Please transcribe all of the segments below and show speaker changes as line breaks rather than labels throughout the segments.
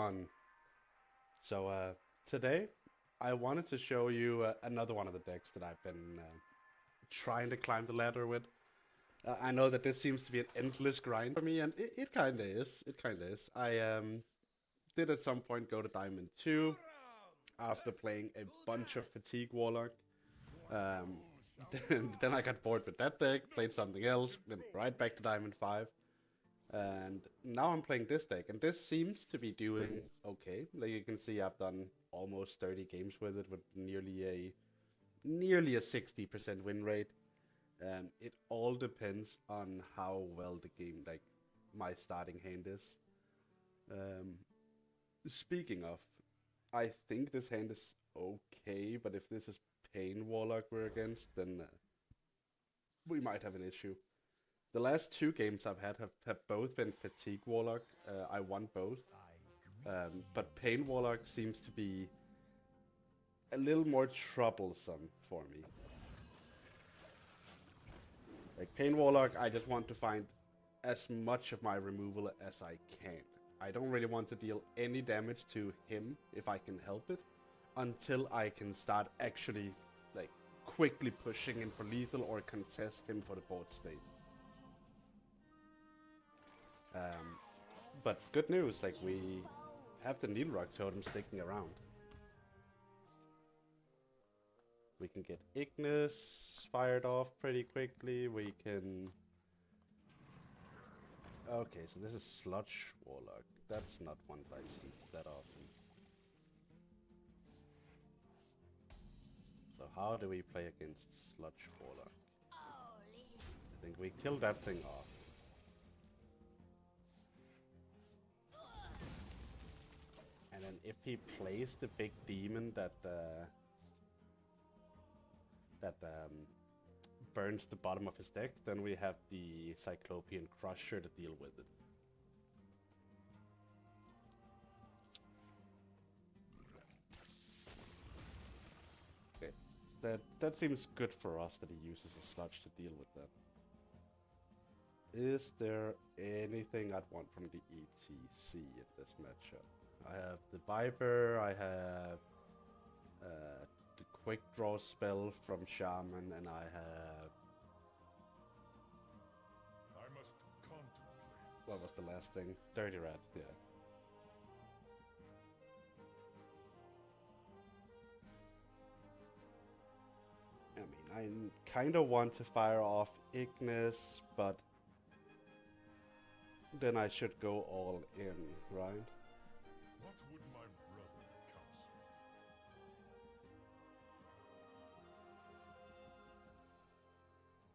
on? Today I wanted to show you another one of the decks that I've been trying to climb the ladder with. I know that this seems to be an endless grind for me, and it kinda is. It kinda is. I did at some point go to Diamond 2 after playing a bunch of Fatigue Warlock. Um, then I got bored with that deck, played something else, went right back to Diamond 5. And now I'm playing this deck, and this seems to be doing okay. Like you can see, I've done almost 30 games with it, with nearly a 60% win rate. It all depends on how well the game, like my starting hand is. Um, Speaking of, I think this hand is okay, but if this is Pain Warlock we're against, then we might have an issue. The last two games I've had have both been Fatigue Warlock. I won both. But Pain Warlock seems to be a little more troublesome for me. Like Pain Warlock, I just want to find as much of my removal as I can. I don't really want to deal any damage to him if I can help it, until I can start actually like quickly pushing in for lethal or contest him for the board state. Um, but good news, like we have the Needlerock Totem sticking around. We can get Ignis fired off pretty quickly. We can... Okay, so this is Sludge Warlock. That's not one that I see that often. So how do we play against Sludge Warlock? I think we kill that thing off. And then if he plays the big demon that burns the bottom of his deck, then we have the Cyclopean Crusher to deal with it. Okay, that seems good for us that he uses a sludge to deal with that. Is there anything I'd want from the ETC in this matchup? I have the Viper, I have the quick draw spell from Shaman, and I have...
I must contemplate.
What was the last thing? Dirty Rat, yeah. I mean, I kinda want to fire off Ignis, but then I should go all in, right?
What would my brother counsel?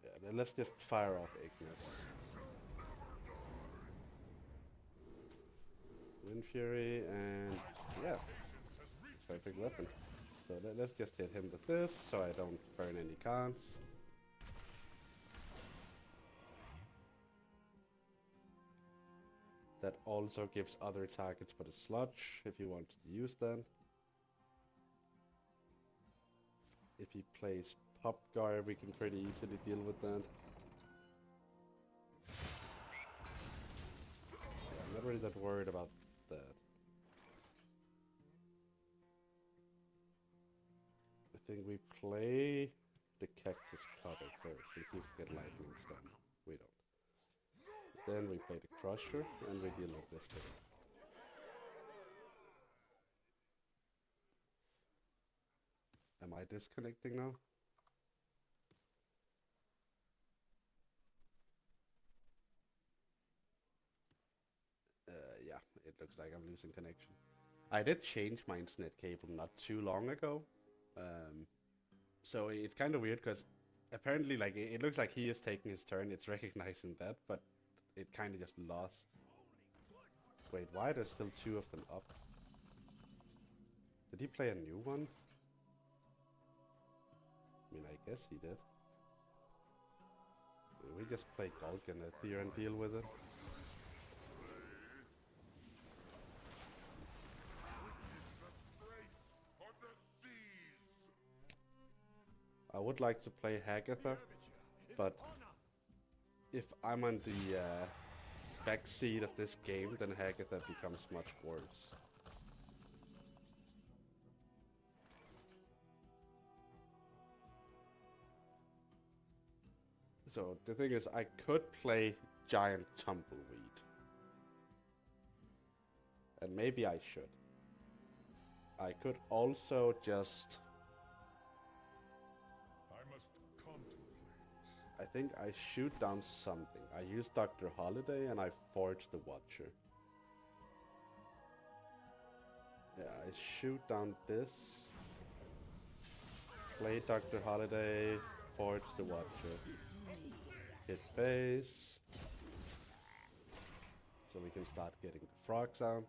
Yeah, then let's just fire off Ignis. Wind Fury, and yeah, perfect weapon. So let's just hit him with this, so I don't burn any cards. That also gives other targets for the sludge, if you want to use that. If he plays Pop Guard, we can pretty easily deal with that. Yeah, I'm not really that worried about that. I think we play the Cactus Cutter first, and see if we get Lightning Stun. We don't. Then we play the Crusher, and we deal with this thing. Am I disconnecting now? Yeah, it looks like I'm losing connection. I did change my internet cable not too long ago. So it's kind of weird because apparently like it looks like he is taking his turn, it's recognizing that, but it kind of just lost. Wait, why are there still two of them up? Did he play a new one? I mean, I guess he did. We just play Golganet here and deal with it. I would like to play Hagatha, but if I'm on the back seat of this game, then Hagatha becomes much worse. So the thing is, I could play Giant Tumbleweed. And maybe I should. I could also just...
I must contemplate.
I think I shoot down something. I use Dr. Holiday and I forge the Watcher. Yeah, I shoot down this. Play Dr. Holiday, forge the Watcher. Hit base. So we can start getting the frogs out.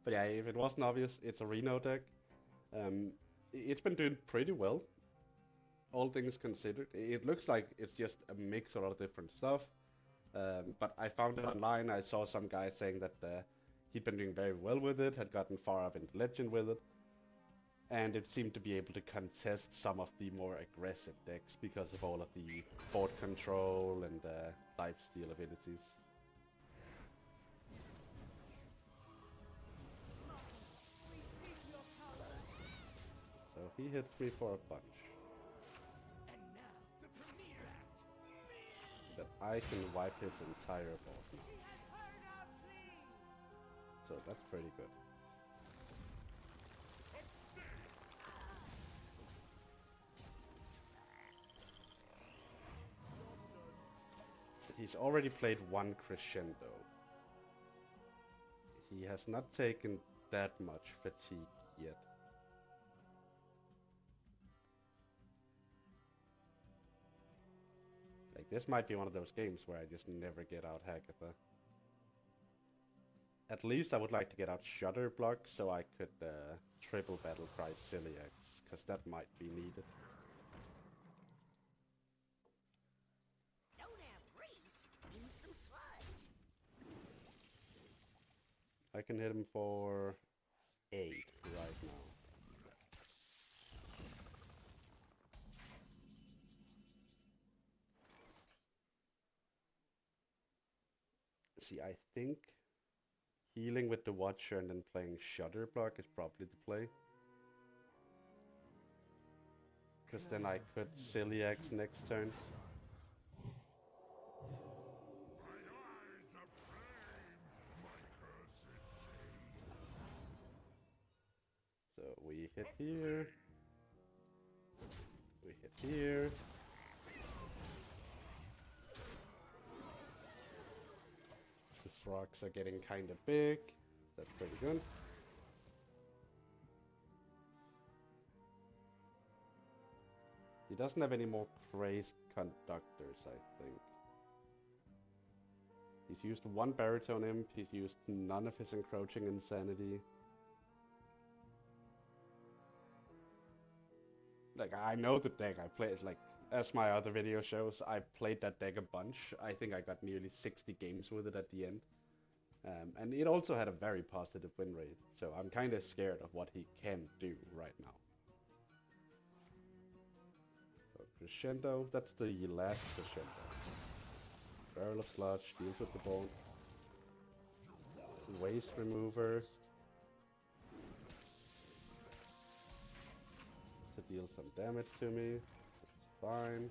But yeah, if it wasn't obvious, it's a Reno deck. It's been doing pretty well, all things considered. It looks like it's just a mix of a lot of different stuff. But I found it online. I saw some guy saying that he'd been doing very well with it, had gotten far up into Legend with it, and it seemed to be able to contest some of the more aggressive decks because of all of the board control and lifesteal abilities. So he hits me for a bunch. That I can wipe his entire board now. So that's pretty good. He's already played one Crescendo. He has not taken that much fatigue yet. Like, this might be one of those games where I just never get out Hagatha. At least I would like to get out Shutter Block so I could triple battle cry Celiax, because that might be needed. I can hit him for 8 right now. See, I think healing with the Watcher and then playing Shutter Block is probably the play. Because then I could Celiax next turn. So we hit here. We hit here. The frogs are getting kind of big. That's pretty good. He doesn't have any more crazed conductors, I think. He's used one baritone imp, he's used none of his encroaching insanity. Like, I know the deck, I played, like, as my other video shows, I played that deck a bunch. I think I got nearly 60 games with it at the end. And it also had a very positive win rate, so I'm kind of scared of what he can do right now. So Crescendo, that's the last Crescendo. Barrel of Sludge, deals with the bone. Waste Remover. To deal some damage to me. That's fine.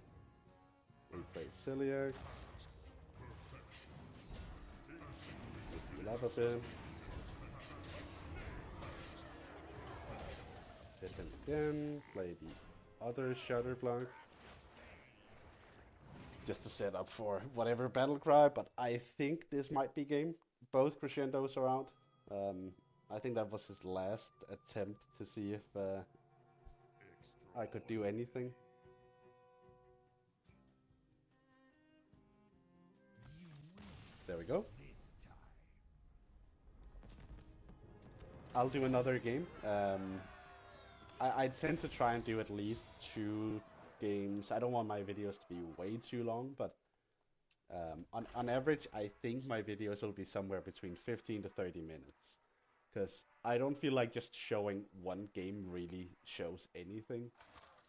We play Celiax. Heal up a bit. Hit him again. Play the other Shutter Block. Just to set up for whatever battle cry, but I think this might be game. Both Crescendos are out. I think that was his last attempt to see if I could do anything. There we go. I'll do another game. I tend to try and do at least 2 games. I don't want my videos to be way too long, but on average, I think my videos will be somewhere between 15 to 30 minutes. Because I don't feel like just showing one game really shows anything.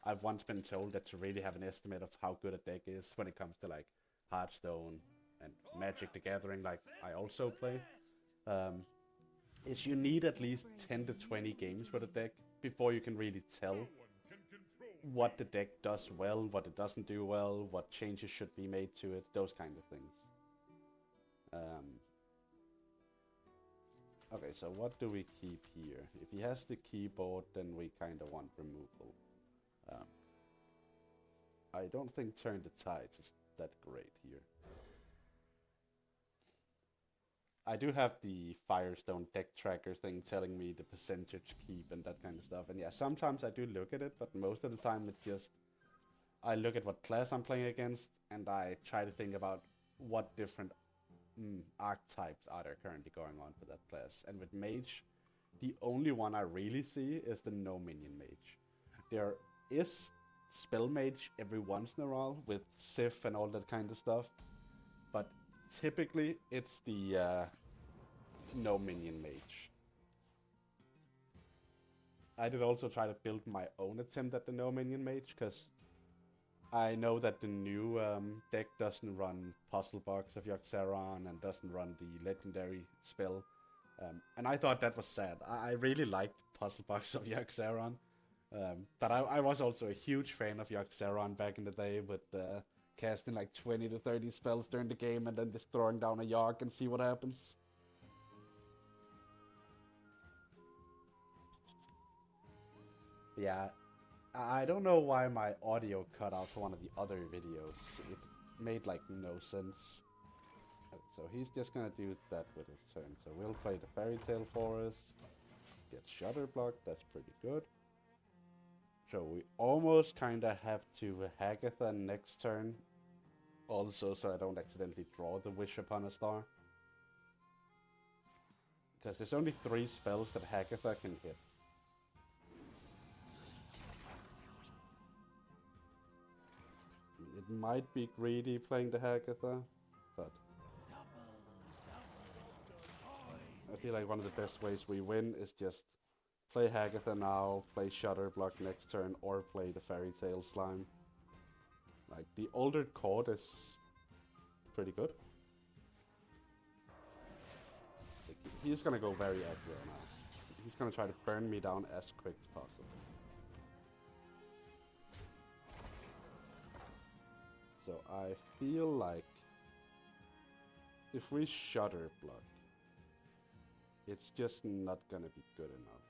I've once been told that to really have an estimate of how good a deck is when it comes to like Hearthstone and Magic the Gathering, like I also play, is you need at least 10 to 20 games with a deck before you can really tell what the deck does well, what it doesn't do well, what changes should be made to it, those kind of things. Okay, so what do we keep here? If he has the keyboard, then we kind of want removal. Um, I don't think Turn the Tides is that great here. I do have the Firestone deck tracker thing telling me the percentage keep and that kind of stuff. And yeah, sometimes I do look at it, but most of the time it's just I look at what class I'm playing against and I try to think about what different archetypes are there currently going on for that class. And with Mage, the only one I really see is the no minion Mage. There is Spell Mage every once in a while with Sif and all that kind of stuff, but typically it's the no minion Mage. I did also try to build my own attempt at the no minion Mage, because I know that the new deck doesn't run Puzzle Box of Yogg-Saron and doesn't run the legendary spell. And I thought that was sad. I really liked Puzzle Box of Yogg-Saron. But I was also a huge fan of Yogg-Saron back in the day with casting like 20 to 30 spells during the game and then just throwing down a Yogg and see what happens. Yeah, I don't know why my audio cut out for one of the other videos. It made like no sense. So he's just gonna do that with his turn. So we'll play the Fairy Tale Forest. Get Shutter Block, that's pretty good. So we almost kinda have to Hagatha next turn. Also so I don't accidentally draw the Wish Upon a Star. Because there's only 3 spells that Hagatha can hit. It might be greedy playing the Hagatha, but I feel like one of the best ways we win is just play Hagatha now, play Shutter Block next turn, or play the Fairy Tale Slime. Like, the Altered Chord is pretty good. Like, he's gonna go very aggro now. He's gonna try to burn me down as quick as possible. So I feel like if we Shutter Block, it's just not gonna be good enough.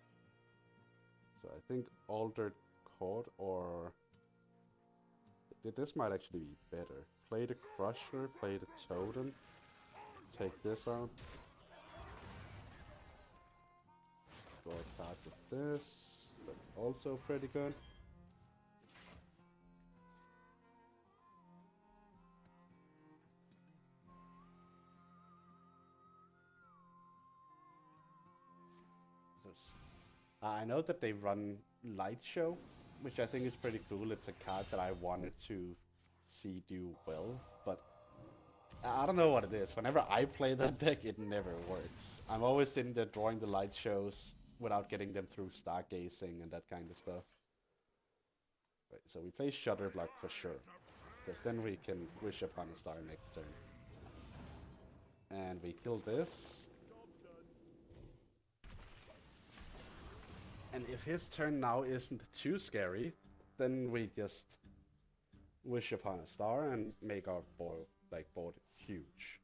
So I think Altered Chord or... This might actually be better. Play the Crusher, play the Totem, take this out. Draw a card with this, that's also pretty good. I know that they run Light Show, which I think is pretty cool. It's a card that I wanted to see do well, but I don't know what it is. Whenever I play that deck, it never works. I'm always sitting there drawing the Light Shows without getting them through Stargazing and that kind of stuff. Right, so we play Shutter Block for sure, because then we can Wish Upon a Star next turn. And we kill this. And if his turn now isn't too scary, then we just Wish Upon a Star and make our board huge.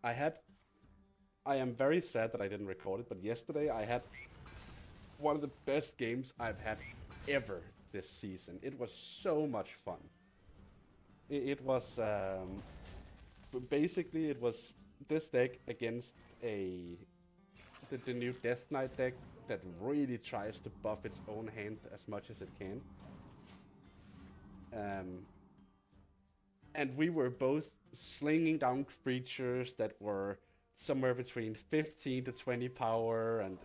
I am very sad that I didn't record it, but yesterday I had one of the best games I've had ever this season. It was so much fun. It was, basically it was this deck against the new Death Knight deck that really tries to buff its own hand as much as it can. And we were both slinging down creatures that were somewhere between 15 to 20 power, and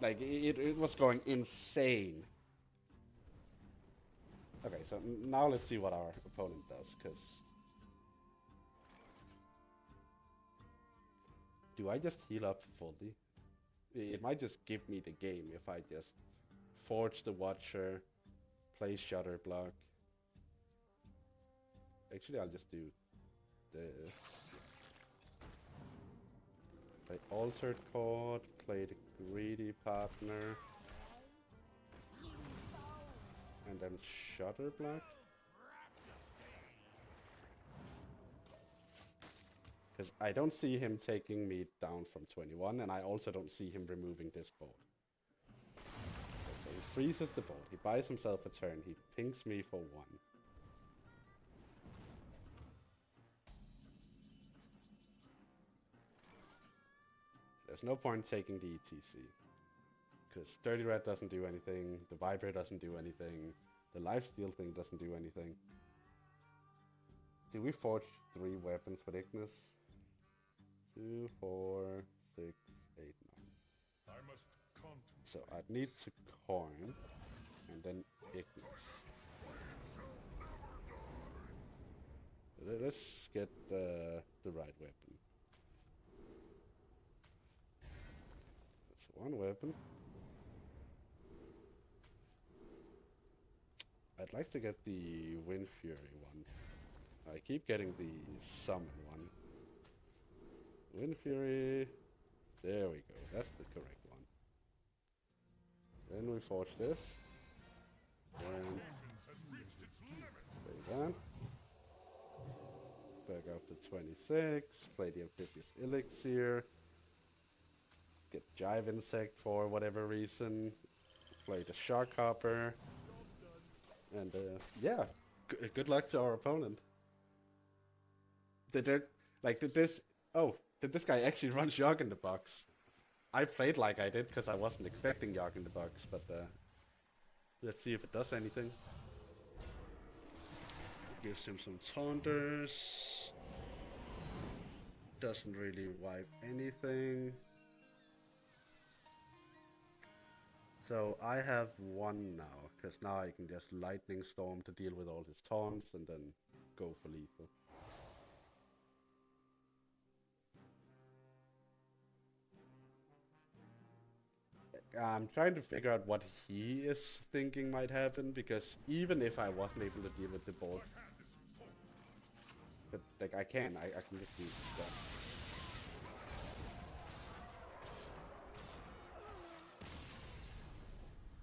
like it was going insane. Okay, so now let's see what our opponent does, because... Do I just heal up fully? It might just give me the game if I just Forge the Watcher, play Shutter Block. Actually, I'll just do this. Play Altered Chord, play the Greedy Partner. and then Shutter Block. Because I don't see him taking me down from 21, and I also don't see him removing this board. So he freezes the board, he buys himself a turn, he pings me for 1. There's no point taking the ETC. Because Dirty Red doesn't do anything, the Viper doesn't do anything, the Lifesteal thing doesn't do anything. Do we forge 3 weapons with Ignis? 2, 4, 6, 8, 9.
I must contemplate.
So I'd need to coin and then Ignis. Let's get the right weapon. That's 1 weapon. I'd like to get the Wind Fury one. I keep getting the Summon one. Wind Fury. There we go. That's the correct one. Then we forge this. And play that. Back up to 26. Play the Amphibious Elixir. Get Jive Insect for whatever reason. Play the Shark Hopper. And yeah, good luck to our opponent. Did this? Oh, did this guy actually run Yogg in the box? I played like I did because I wasn't expecting Yogg in the box, but let's see if it does anything. Gives him some taunters. Doesn't really wipe anything. So I have 1 now, because now I can just Lightning Storm to deal with all his taunts and then go for lethal. I'm trying to figure out what he is thinking might happen, because even if I wasn't able to deal with the board, but like I can just do stuff.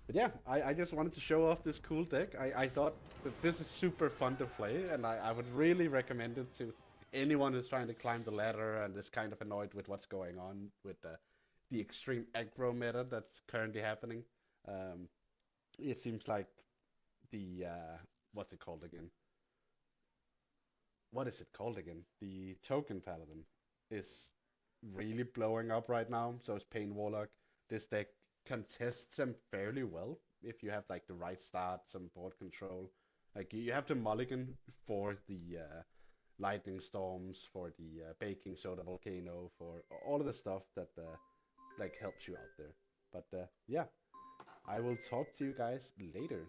But yeah, I just wanted to show off this cool deck. I thought that this is super fun to play, and I would really recommend it to anyone who's trying to climb the ladder and is kind of annoyed with what's going on with the extreme aggro meta that's currently happening. Um, it seems like the what's it called again? What is it called again? The Token Paladin is really blowing up right now. So is Pain Warlock. This deck contests them fairly well if you have like the right starts and board control. Like you have to mulligan for the lightning storms, for the baking soda volcano, for all of the stuff that like helps you out there. But yeah, I will talk to you guys later.